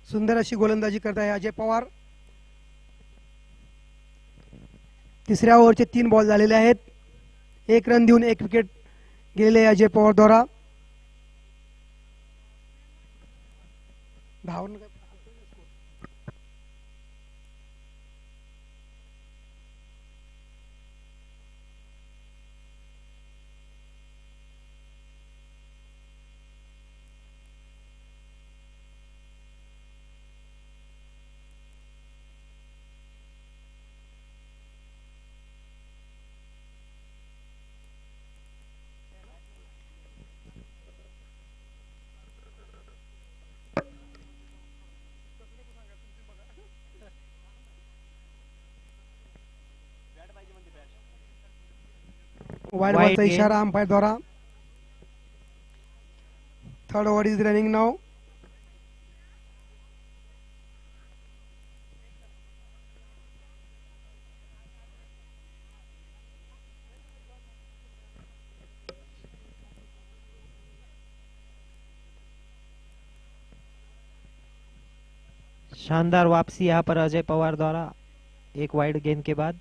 [SPEAKER 1] सुंदर अशी गोलंदाजी करत आहे अजय पवार. तिसऱ्या ओव्हरचे 3 बॉल झालेले आहेत. 1 रन देऊन 1 विकेट गेलेले अजय पवार द्वारा. धावन वाइड बॉलचा इशारा अंपायर द्वारा. Third over is running now.
[SPEAKER 2] शानदार वापसी यहाँ पर अजय पवार द्वारा एक वाइड गेंद के बाद.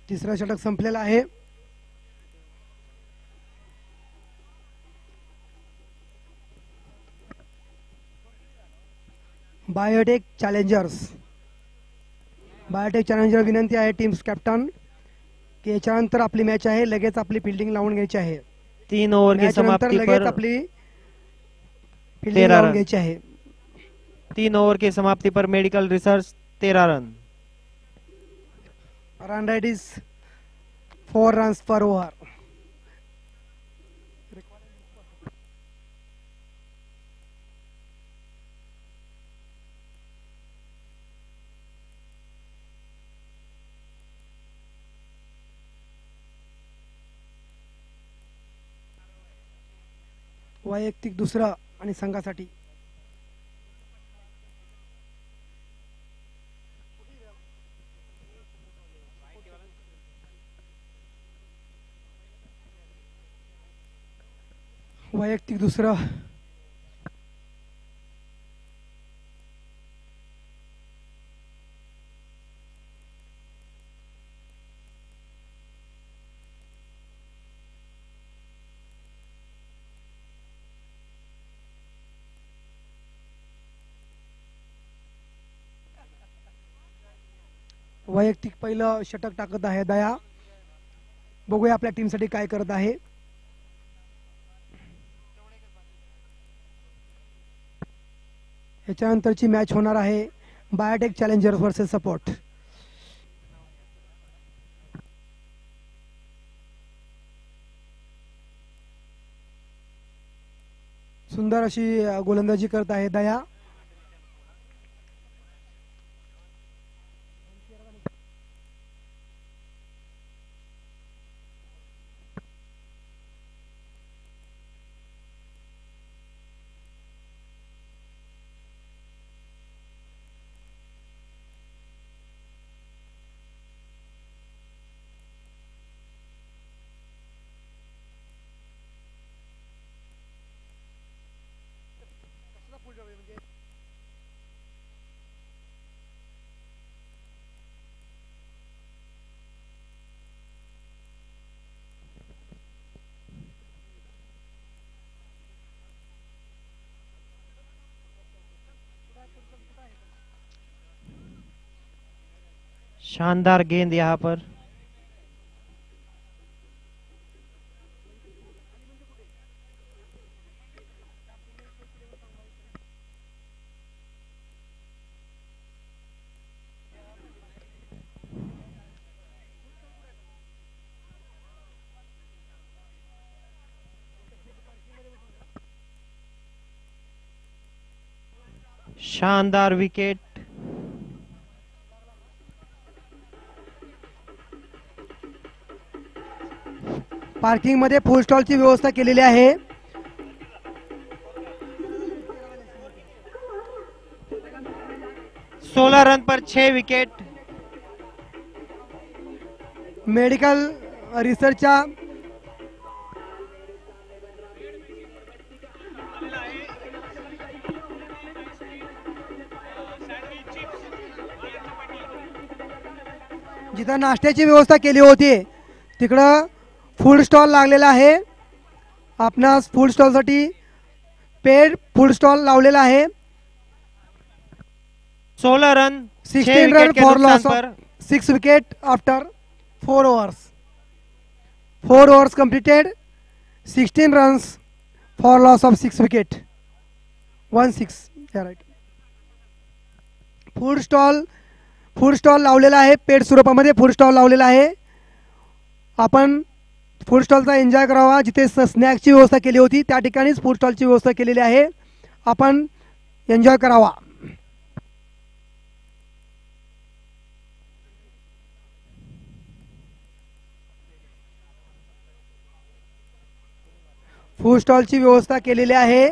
[SPEAKER 1] तिसरा षटक संपलेला आहे. बायोटेक चॅलेंजर्स विनंती आहे टीम्स कॅप्टन की याच्यानंतर आपली मॅच आहे, लगेच आपली फिल्डिंग लावून घ्यायची आहे.
[SPEAKER 2] 3 ओव्हर की समाप्ति
[SPEAKER 1] लगेच
[SPEAKER 2] पर
[SPEAKER 1] आपली फिल्डिंग लावून घ्यायची आहे.
[SPEAKER 2] 3 ओव्हर की समाप्ति पर medical research 13 run.
[SPEAKER 1] Run rate is 4 runs per over. वैयक्तिक दुसरा आणि संघासाठी वैयक्तिक दुसरा. वैयक्तिक पहिलं षटक टाकत आहे दया. बघूया आपल्या टीमसाठी काय करत आहे. याच्यानंतरची मॅच होणार आहे बायोटेक चॅलेंजर्स वर्सेस सपोर्ट. सुंदर अशी गोलंदाजी करत आहे दया.
[SPEAKER 2] शानदार गेंद यहाँ पर. शानदार विकेट.
[SPEAKER 1] पार्किंग मध्ये फुल स्टॉलची व्यवस्था केलेली आहे.
[SPEAKER 2] सोलह रन पर 6 विकेट.
[SPEAKER 1] मेडिकल रिसर्चच्या जिथं नाश्त्याची व्यवस्था केली होती तिकडं फूड स्टॉल लागलेला आहे. आपणास फूड स्टॉलसाठी पेड फूड स्टॉल लावलेला आहे.
[SPEAKER 2] 16 run
[SPEAKER 1] 16 run for loss of 6 wicket after 4 overs. 4 overs completed. 16 runs for loss of 6 wicket. 1-6. Yeah, right. Food stall लावलेला आहे. पेड स्वरूपामध्ये फूड स्टॉल लावलेला आहे. आपण फूड स्टॉलचा एन्जॉय करावा. जिथे स्नॅक्सची व्यवस्था केली होती त्या ठिकाणीच फूड स्टॉलची व्यवस्था केलेली आहे. आपण एन्जॉय करावा. फूड स्टॉलची व्यवस्था केलेली आहे.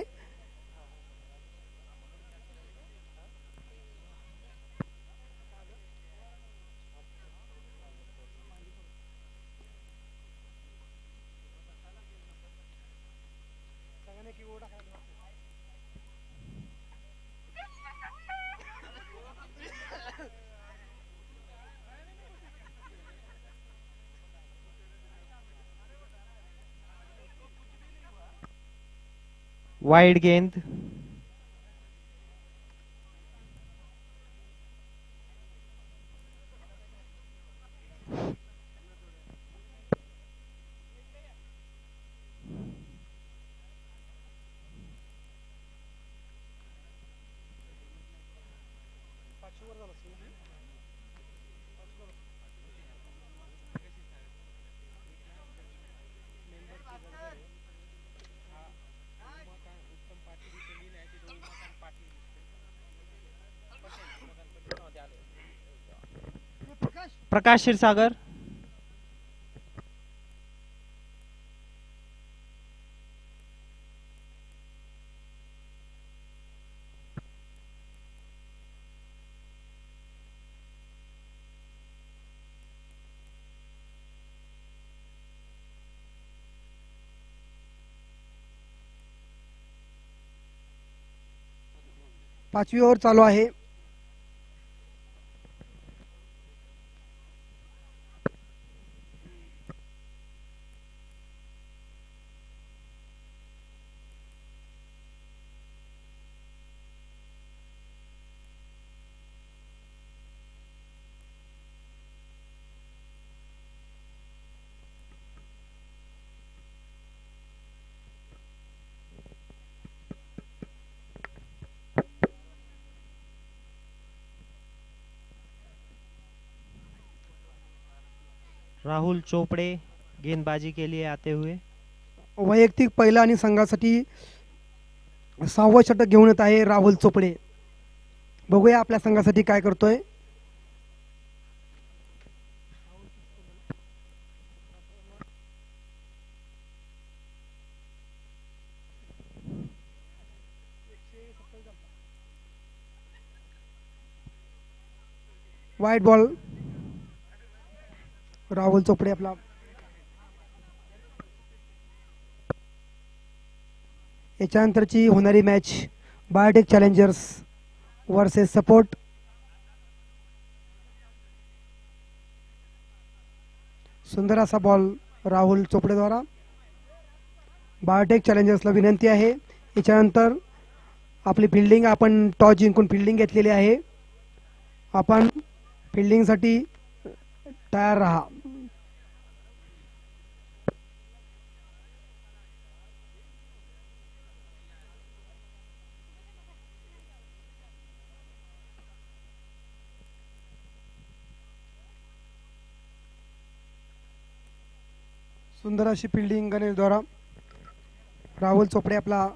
[SPEAKER 2] वाइड गेंद. प्रकाश क्षीरसागर.
[SPEAKER 1] पाचवी ओव्हर चालू आहे.
[SPEAKER 2] राहुल चोपड़े गेंदबाजी के लिए आते हुए।
[SPEAKER 1] वैयक्तिक पहिला आणि संघासाठी 6वं षटक घेऊन येत आहे राहुल चोपडे. बघूया आपल्या संघासाठी काय करतोय. वाईट बॉल. राहुल चोपडे आपला याच्यानंतरची होणारी match biotech challengers versus support. सुंदर असा बॉल राहुल चोपडे द्वारा. बायोटेक चॅलेंजर्सला विनंती आहे याच्यानंतर आपली फिल्डिंग आपण टॉस जिंकून फिल्डिंग घेतलेली आहे. आपण फिल्डिंगसाठी तयार राहा. सुंदर अशी फिल्डिंग गणेशद्वारा. राहुल चोपडे आपला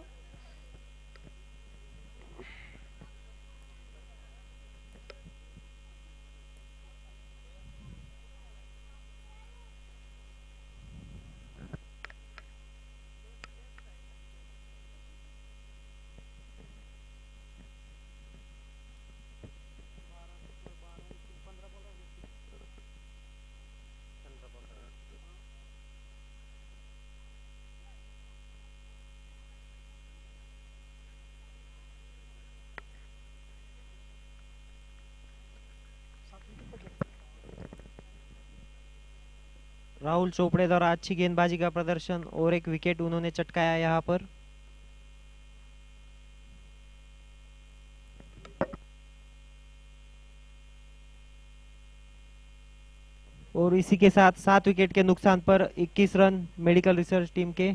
[SPEAKER 2] राहुल चोपड़े द्वारा अच्छी गेंदबाजी का प्रदर्शन और एक विकेट उन्होंने चटकाया यहाँ पर. और इसी के साथ 7 विकेट के नुकसान पर 21 रन मेडिकल रिसर्च टीम के.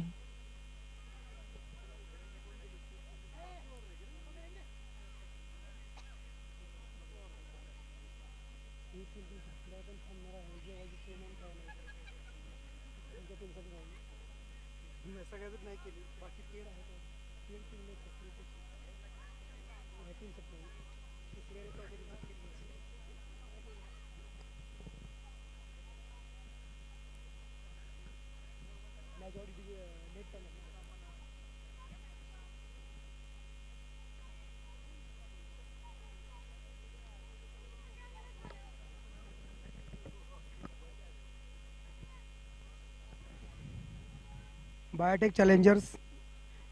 [SPEAKER 1] बायोटेक चॅलेंजर्स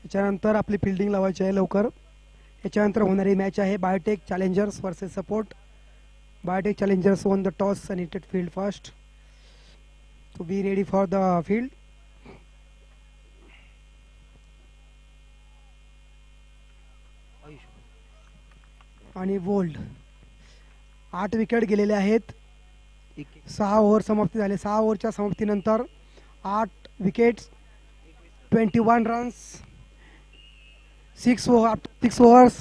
[SPEAKER 1] याच्यानंतर आपली फिल्डिंग लावायची आहे लवकर. याच्यानंतर होणारी मॅच आहे biotech challengers versus support. Biotech challengers won the toss and hit field first. So be ready for the field. आणि बोल्ड 8 विकेट गेलेले आहेत. 6 ओव्हर समाप्ती झाले. 6 ओव्हरच्या समाप्तीनंतर 8 wickets 21 runs. 6 overs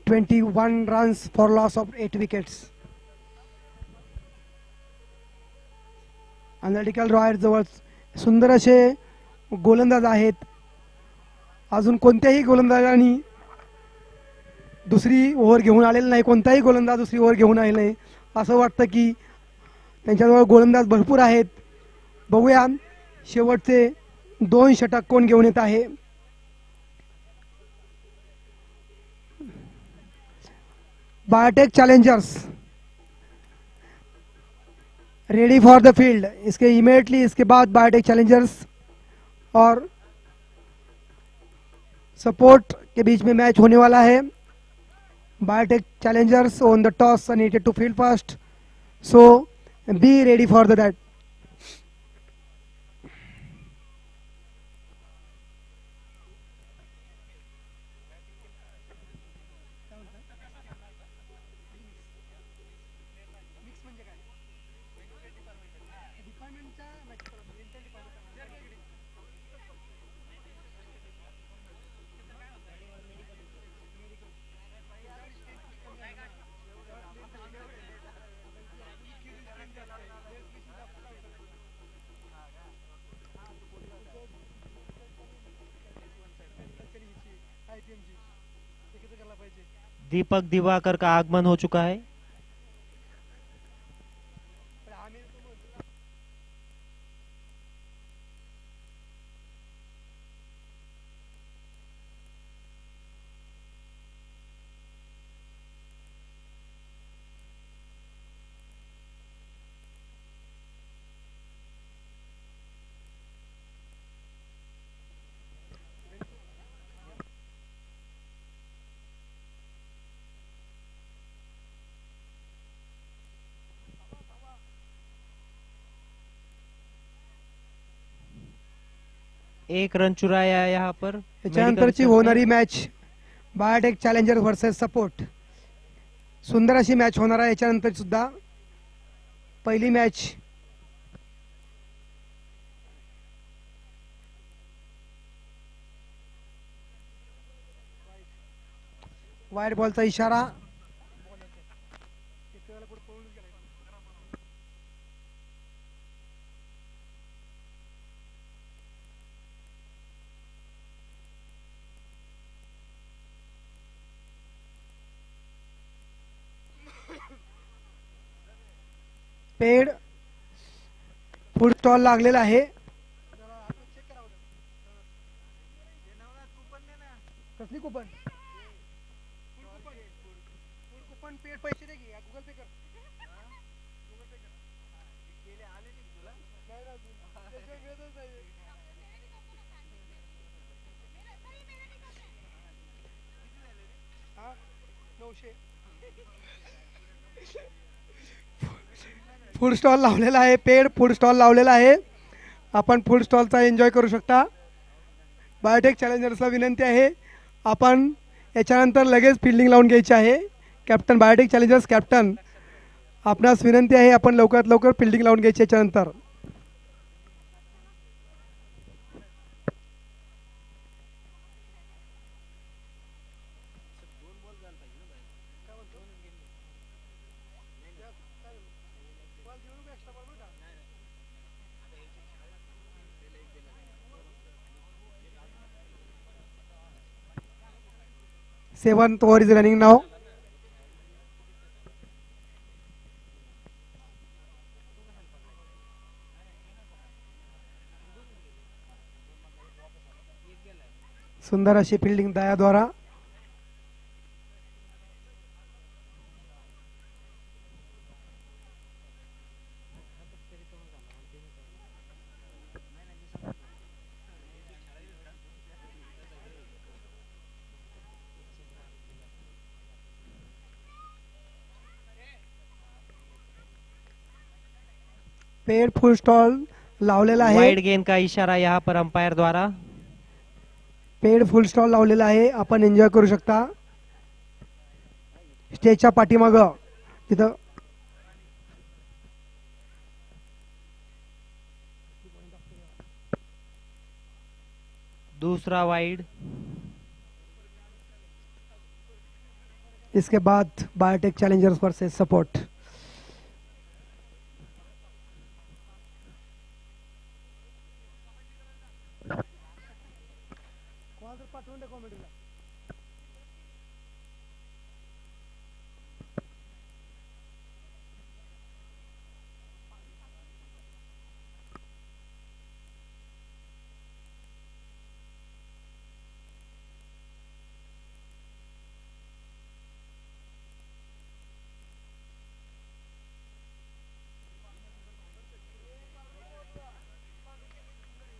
[SPEAKER 1] 21 runs for loss of 8 wickets. Analytical रॉयर जवळ सुंदर असे गोलंदाज आहेत. अजून कोणत्याही गोलंदाजांनी दुसरी ओव्हर घेऊन आलेला नाही. कोणताही गोलंदाज दुसरी ओव्हर घेऊन आलेला नाही. असं वाटतं की त्यांच्याजवळ गोलंदाज भरपूर आहेत. बघूया शेवटचे 2 षटक कोण घेऊन येत आहे. Biotech Challengers ready for the field. इसके इमीडिएटली इसके बाद बायोटेक चैलेंजर्स और सपोर्ट के बीच में मैच होने वाला है. Biotech Challengers on the toss and needed to field first, so be ready for that.
[SPEAKER 2] Deepak Diwakar का आगमन हो चुका है। एक रन चुराया है यहाँ पर।
[SPEAKER 1] त्याच्यानंतरची होणारी match biotech challengers versus support, सुंदर अशी मॅच होणार आहे याच्यानंतर सुद्धा। पहिली मॅच वाईड बॉलचा इशारा। पेड फूड स्टॉल लागलेला आहे। कसली कुपन? कुपन पेड पैसे दे की गुगल पे कर। फूड स्टॉल लावलेला आहे, पेड फूड स्टॉल लावलेला आहे। आपण फूड स्टॉलचा एन्जॉय करू शकता। बायोटेक चॅलेंजर्सला विनंती आहे, आपण याच्यानंतर लगेच फिल्डिंग लावून घ्यायची आहे। कॅप्टन बायोटेक चॅलेंजर्स कॅप्टन, आपणास विनंती आहे आपण लवकरात लवकर फिल्डिंग लावून घ्यायची याच्यानंतर। Seventh over is running now. सुंदर अशी फिल्डिंग दया द्वारा। पेड फुल स्टॉल लावलेला आहे।
[SPEAKER 2] वाइड गेंद का इशारा यहाँ पर अंपायर द्वारा।
[SPEAKER 1] पेड फुल स्टॉल लावलेला आहे, आपण एन्जॉय करू शकता। स्टेजच्या पाठीमाग तिथं
[SPEAKER 2] दूसरा वाइड।
[SPEAKER 1] इसके बाद बायोटेक चैलेंजर्स वर्सेस सपोर्ट।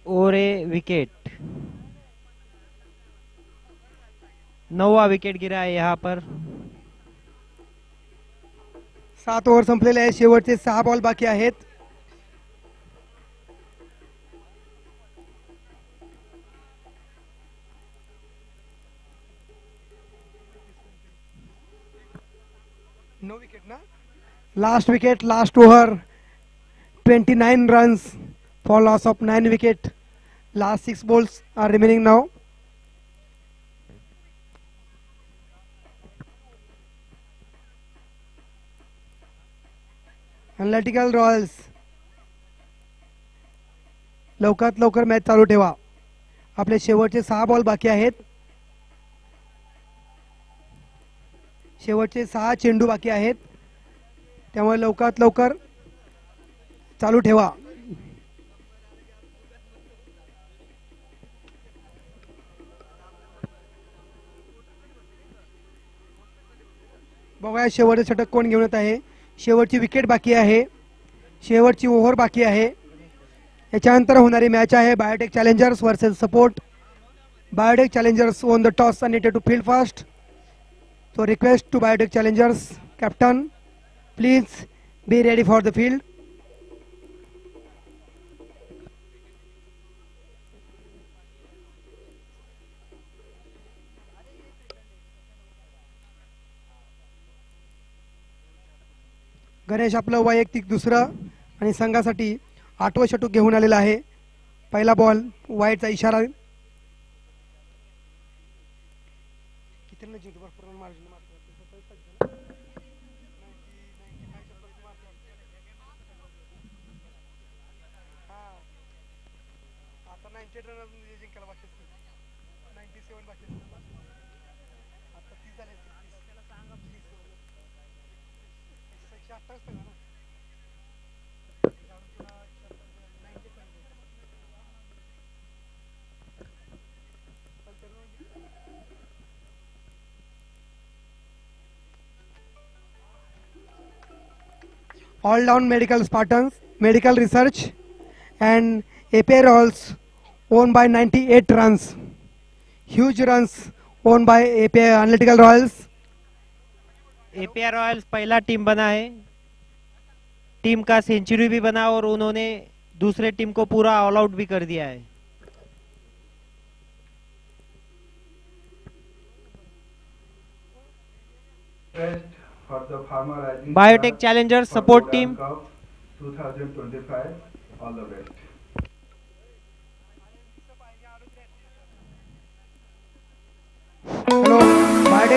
[SPEAKER 2] और विकेट, 9वां विकेट गिरा है यहाँ पर।
[SPEAKER 1] 7 ओव्हर संपलेले आहे, शेवटचे 6 बॉल बाकी आहेत। नो विकेट ना, last wicket, last over, 29 runs for loss of 9 wicket. Last 6 balls are remaining now. Analytical Royals, लवकरात लवकर मॅच चालू ठेवा, आपले शेवटचे 6 बॉल बाकी आहेत। शेवटचे 6 चेंडू बाकी आहेत, त्यामुळे लवकरात लवकर चालू ठेवा. बघूया शेवटचे षटक कोण घेऊन येत आहे. शेवटची विकेट बाकी आहे, शेवटची ओव्हर बाकी आहे. याच्यानंतर होणारी मॅच आहे biotech challengers versus support. Biotech challengers won the toss and needed to field fast. So request to Biotech Challengers captain, please be ready for the field. Ganesh आपलं वैयक्तिक दुसरं आणि संघासाठी 8वं षटक घेऊन आलेला आहे. पहिला बॉल वाईडचा इशारा. All down medical Spartans, medical research and API Royals won by 98 runs. Huge runs won by API Analytical Royals.
[SPEAKER 2] APR Royals पहला टीम बना है, टीम का सेंचुरी भी बना और उन्होंने दूसरे टीम को पूरा ऑल आउट भी कर दिया है.
[SPEAKER 3] For the Pharma Rising
[SPEAKER 2] Biotech
[SPEAKER 3] Star
[SPEAKER 2] Challengers
[SPEAKER 3] for the
[SPEAKER 2] support
[SPEAKER 3] Udan
[SPEAKER 2] team.
[SPEAKER 3] Cup 2025. All the best.
[SPEAKER 1] Hello, Biotech